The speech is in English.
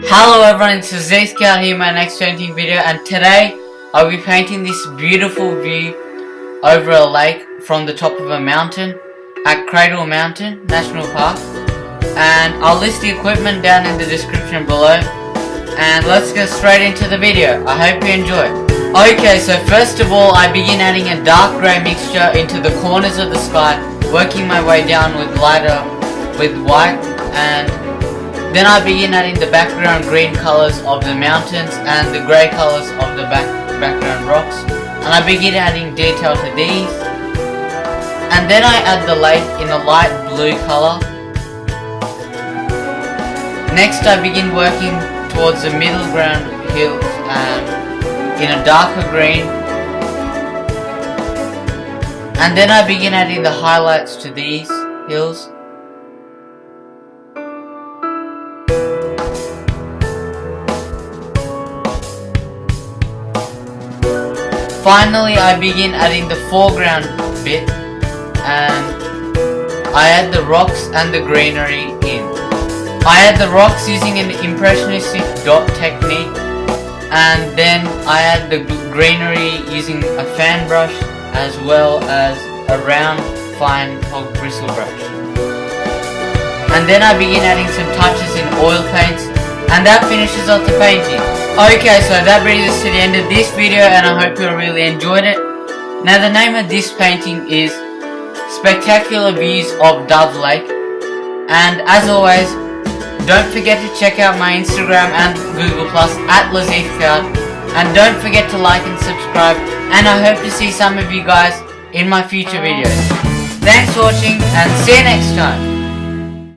Hello everyone, it's LasithKArt here, my next painting video, and today I'll be painting this beautiful view over a lake from the top of a mountain at Cradle Mountain National Park. And I'll list the equipment down in the description below, and let's get straight into the video. I hope you enjoy. Okay, so first of all I begin adding a dark grey mixture into the corners of the sky, working my way down with white, and then I begin adding the background green colours of the mountains and the grey colours of the background rocks, and I begin adding detail to these. And then I add the lake in a light blue colour. Next I begin working towards the middle ground hills and in a darker green. And then I begin adding the highlights to these hills. Finally, I begin adding the foreground bit, and I add the rocks and the greenery in. I add the rocks using an impressionistic dot technique, and then I add the greenery using a fan brush as well as a round fine hog bristle brush. And then I begin adding some touches in oil paints, and that finishes off the painting. Okay, so that brings us to the end of this video, and I hope you really enjoyed it. Now the name of this painting is Spectacular Views of Dove Lake, and as always, don't forget to check out my Instagram and Google Plus at LasithKArt, and don't forget to like and subscribe, and I hope to see some of you guys in my future videos. Thanks for watching, and see you next time.